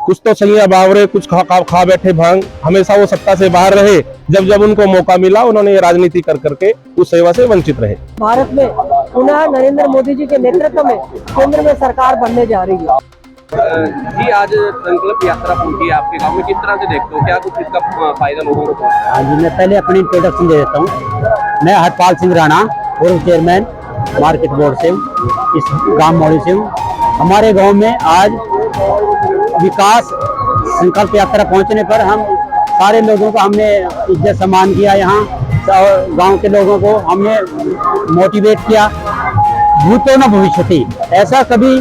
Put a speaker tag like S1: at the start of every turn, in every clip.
S1: कुछ तो सैया बावरे, कुछ खा बैठे भांग। हमेशा वो सत्ता से बाहर रहे, जब जब उनको मौका मिला उन्होंने ये राजनीति कर करके उस सेवा से वंचित रहे।
S2: भारत में पुनः नरेंद्र मोदी जी के नेतृत्व में केंद्र में सरकार बनने जा रही है।
S3: जी, आज संकल्प यात्रा पहुंची है आपके गांव में, किस तरह से देखते हो, क्या कुछ इसका फायदा लोगों को पहुंचा है?
S4: हाँ जी, मैं पहले अपनी इंट्रोडक्शन दे देता हूँ। मैं हरपाल सिंह राणा, पूर्व चेयरमैन मार्केट बोर्ड से हूँ, इस गांव मौली से हूँ। हमारे गांव में आज विकास संकल्प यात्रा पहुंचने पर हम सारे लोगों का हमने इज्जत सम्मान किया। यहाँ गांव के लोगों को हमने मोटिवेट किया। भूतो न भविष्यति, ऐसा कभी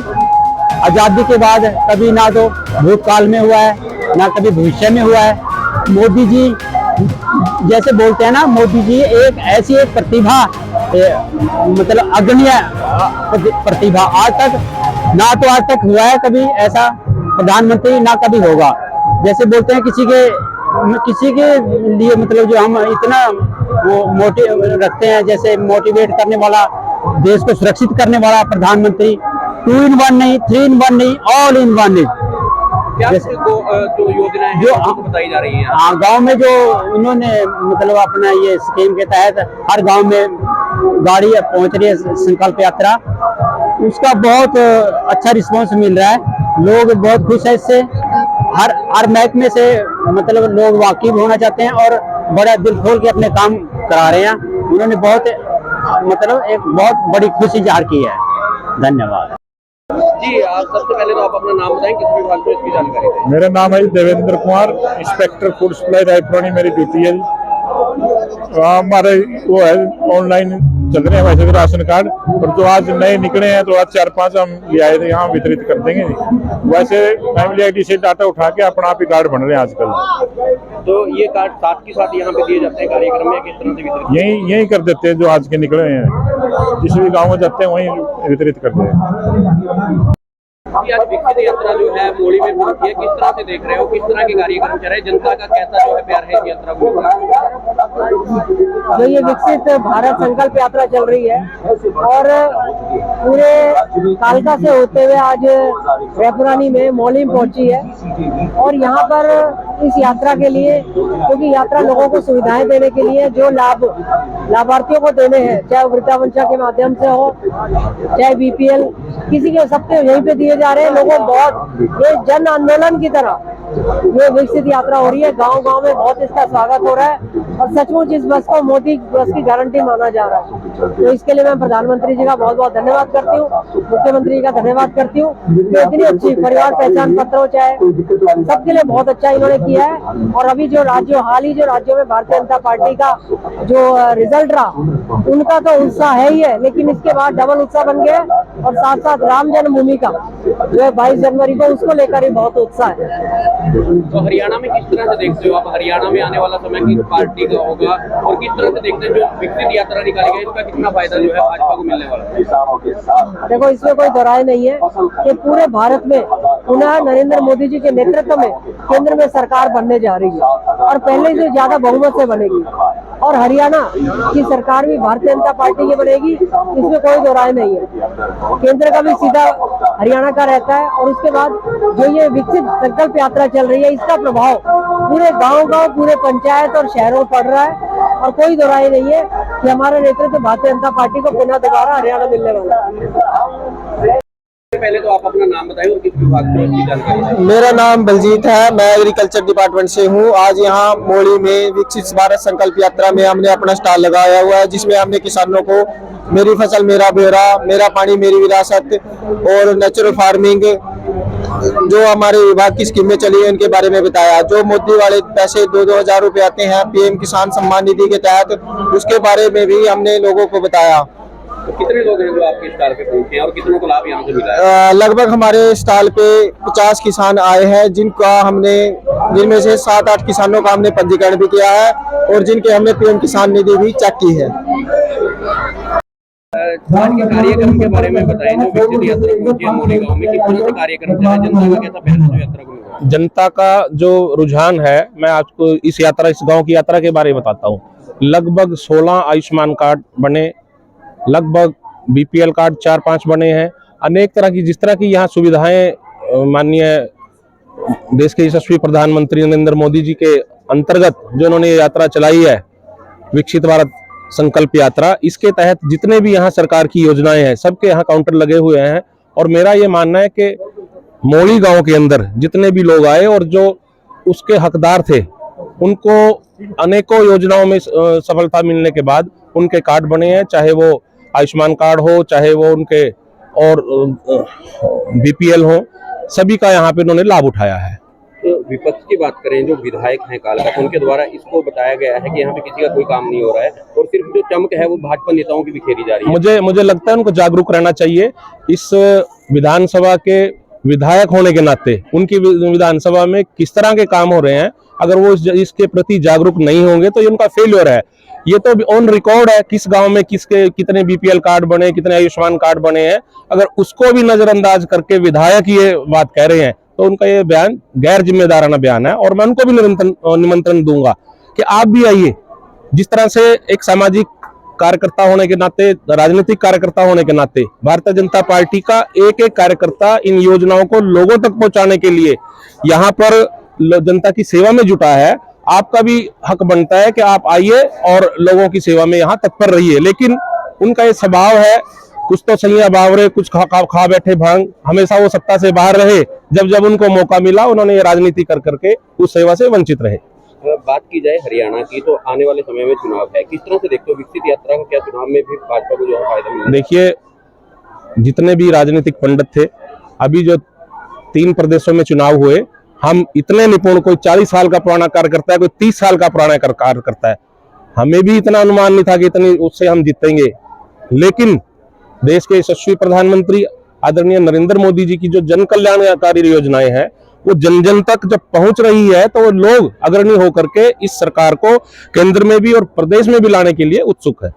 S4: आजादी के बाद कभी ना तो भूतकाल में हुआ है ना कभी भविष्य में हुआ है। मोदी जी जैसे बोलते हैं ना, मोदी जी एक ऐसी एक प्रतिभा, मतलब अग्रणीय प्रतिभा, आज तक हुआ है कभी ऐसा प्रधानमंत्री, ना कभी होगा। जैसे बोलते हैं किसी के लिए, मतलब जो हम इतना वो मोटिव रखते हैं, जैसे मोटिवेट करने वाला, देश को सुरक्षित करने वाला प्रधानमंत्री, 2 in 1 नहीं, 3 in 1 नहीं, ऑल इन वन है।
S3: क्या जो योजनाएं जो आपको बताई जा रही हैं?
S4: हाँ, गांव में जो इन्होंने मतलब अपना ये स्कीम के तहत हर गांव में गाड़ी पहुंच रही है संकल्प यात्रा, उसका बहुत अच्छा रिस्पांस मिल रहा है। लोग बहुत खुश है इससे। हर महकमे से मतलब लोग वाकिफ होना चाहते हैं और बड़ा दिल खोल के अपने काम करा रहे हैं। उन्होंने बहुत मतलब एक बहुत बड़ी खुशी जाहिर की है। धन्यवाद
S3: जी। आप सबसे पहले तो आप अपना नाम बताएं, किस विभाग को इसकी जानकारी दें।
S5: मेरा नाम है Devendra Kumar, inspector food supply Raipur Rani मेरी ड्यूटी है। हमारे वो है ऑनलाइन चल रहे हैं वैसे तो राशन कार्ड, और जो आज नए निकले हैं तो आज 4-5 हम ले आए थे, यहाँ वितरित कर देंगे। वैसे फैमिली आईडी से डाटा उठा के अपना आप ही कार्ड बन रहे हैं आजकल।
S3: तो ये कार्ड साथ के साथ यहाँ पे दिए जाते हैं कार्यक्रम में, किस तरह से वितरित?
S5: यही कर देते हैं, जो आज के निकले हैं जिस भी गाँव में जाते हैं वहीं वितरित करते हैं।
S3: आज विकसित यात्रा जो है मौली में पहुंची है, किस तरह से देख रहे हो, किस तरह के कार्यक्रम चल रहे हैं, जनता का कैसा जो है प्यार है इस यात्रा को?
S2: जो ये विकसित भारत संकल्प यात्रा चल रही है और पूरे कालका से होते हुए आज रायपुरानी में मौली में पहुंची है। और यहाँ पर इस यात्रा के लिए, क्योंकि यात्रा लोगों को सुविधाएं देने के लिए, जो लाभार्थियों को देने हैं, चाहे वृद्धावंशा के माध्यम से हो, चाहे बीपीएल, किसी के सबके यहीं पे दिए जा रहे हैं। लोगों बहुत ये जन आंदोलन की तरह ये विकसित यात्रा हो रही है। गांव-गांव में बहुत इसका स्वागत हो रहा है और सचमुच इस बस को मोदी बस की गारंटी माना जा रहा है। तो इसके लिए मैं प्रधानमंत्री जी का बहुत बहुत धन्यवाद करती हूँ, मुख्यमंत्री जी का धन्यवाद करती हूँ कि इतनी अच्छी परिवार पहचान पत्र हो, चाहे सबके लिए बहुत अच्छा इन्होंने किया है। और अभी जो राज्यों में भारतीय जनता पार्टी का जो रिजल्ट रहा, उनका तो उत्साह है ही है, लेकिन इसके बाद डबल उत्साह बन गया। और साथ साथ राम जन्मभूमि का जो है 22 जनवरी को, उसको लेकर ही बहुत उत्साह है।
S3: तो हरियाणा में किस तरह से देखते हो आप? हरियाणा में आने वाला समय किस पार्टी का होगा और किस तरह से देखते हैं जो विकसित यात्रा निकाली गई, इसका कितना फायदा जो है भाजपा को मिलने वाला है?
S2: देखो, इसमें कोई दोहराई नहीं है कि पूरे भारत में पुनः नरेंद्र मोदी जी के नेतृत्व में केंद्र में सरकार बनने जा रही है और पहले से ज्यादा बहुमत से बनेगी। और हरियाणा की सरकार भी भारतीय जनता पार्टी की बनेगी, इसमें कोई दोहराई नहीं है। केंद्र का भी सीधा हरियाणा का रहता है। और उसके बाद जो ये विकसित संकल्प यात्रा चल रही है, इसका प्रभाव पूरे गांव-गांव, पूरे पंचायत और शहरों में पड़ रहा है। और कोई दोहराई नहीं है कि हमारा नेतृत्व भारतीय जनता पार्टी को पुनः दोबारा हरियाणा मिलने वाला है।
S3: पहले तो आप अपना नाम बताएं और किस विभाग को इसकी जानकारी दें।
S1: मेरा नाम बलजीत है, मैं एग्रीकल्चर डिपार्टमेंट से हूँ। आज यहाँ मौली में विकसित भारत संकल्प यात्रा में हमने अपना स्टॉल लगाया हुआ है, जिसमें हमने किसानों को मेरी फसल मेरा ब्यौरा, मेरा पानी मेरी विरासत और नेचुरल फार्मिंग, जो हमारे विभाग की स्कीमें चली है उनके बारे में बताया। जो मोदी वाले पैसे 2-2 हजार रुपए आते हैं पीएम किसान सम्मान निधि के तहत, उसके बारे में भी हमने लोगों को बताया।
S3: तो कितने लोग हैं जो आपके स्टॉल पे पहुंचे हैं और कितनों को लाभ यहाँ से मिला है?
S1: लगभग हमारे स्टॉल पे 50 किसान आए हैं, जिनमें से 7-8 किसानों का हमने पंजीकरण भी किया है और जिनके हमने पीएम किसान निधि भी चेक की है।
S3: आज के कार्यक्रम के बारे में बताएं, जो विकसित यात्रा पहुंची है मौली गाँव में, किस तरह से कार्यक्रम चला, जनता का कैसा पहले जो यात्रा को?
S1: जनता का जो रुझान है, मैं आपको इस गांव की यात्रा के बारे में बताता हूँ। लगभग 16 आयुष्मान कार्ड बने, लगभग बीपीएल कार्ड 4-5 बने हैं। अनेक तरह की जिस तरह की यहाँ सुविधाएं माननीय
S6: देश के यशस्वी प्रधानमंत्री नरेंद्र मोदी जी के अंतर्गत जो उन्होंने यात्रा चलाई है, विकसित भारत संकल्प यात्रा, इसके तहत जितने भी यहाँ सरकार की योजनाएं हैं सबके यहाँ काउंटर लगे हुए हैं। और मेरा ये मानना है कि मोड़ी गांव के अंदर जितने भी लोग आए और जो उसके हकदार थे, उनको अनेकों योजनाओं में सफलता मिलने के बाद उनके कार्ड बने हैं, चाहे वो आयुष्मान कार्ड हो, चाहे वो उनके और बीपीएल हो, सभी का यहाँ पे उन्होंने लाभ उठाया है।
S3: तो विपक्ष की बात करें, जो विधायक हैं कालका, उनके द्वारा इसको बताया गया है कि यहाँ पे किसी का कोई काम नहीं हो रहा है और सिर्फ जो चमक है वो भाजपा नेताओं की बिखेरी जा रही है।
S6: मुझे लगता है उनको जागरूक रहना चाहिए। इस विधानसभा के विधायक होने के नाते उनकी विधानसभा में किस तरह के काम हो रहे हैं, अगर वो इसके प्रति जागरूक नहीं होंगे तो ये उनका फेलियर है। ये तो ऑन रिकॉर्ड है किस गांव में किसके कितने बीपीएल कार्ड बने, कितने आयुष्मान कार्ड बने हैं। अगर उसको भी नजरअंदाज करके विधायक ये बात कह रहे हैं तो उनका ये बयान गैर जिम्मेदाराना बयान है। और मैं उनको भी निमंत्रण दूंगा कि आप भी आइए। जिस तरह से एक सामाजिक कार्यकर्ता होने के नाते, राजनीतिक कार्यकर्ता होने के नाते, भारतीय जनता पार्टी का एक एक कार्यकर्ता इन योजनाओं को लोगों तक पहुंचाने के लिए यहाँ पर जनता की सेवा में जुटा है। आपका भी हक बनता है कि आप आइए और लोगों की सेवा में यहाँ तत्पर रहिए। लेकिन उनका ये स्वभाव है, कुछ तो सैया बावरे, कुछ खा बैठे भांग, हमेशा वो सत्ता से बाहर रहे। जब उनको मौका मिला उन्होंने ये राजनीति कर करके उस सेवा से वंचित रहे।
S3: बात की जाए हरियाणा की, तो आने वाले समय में चुनाव है, किस तरह से देखते हो विकसित यात्रा का क्या चुनाव में भी भाजपा को जो है फायदा मिलेगा?
S6: देखिए, जितने भी राजनीतिक पंडित थे, अभी जो 3 प्रदेशों में चुनाव हुए, हम इतने निपुण, कोई 40 साल का पुराना कार्यकर्ता है, कोई 30 साल का पुराना कार्यकर्ता है, हमें भी इतना अनुमान नहीं था कि इतनी उससे हम जीतेंगे। लेकिन देश के यशस्वी प्रधानमंत्री आदरणीय नरेंद्र मोदी जी की जो जन कल्याणकारी योजनाएं हैं वो जन जन तक जब पहुंच रही है तो वो लोग अग्रणी होकर के इस सरकार को केंद्र में भी और प्रदेश में भी लाने के लिए उत्सुक है।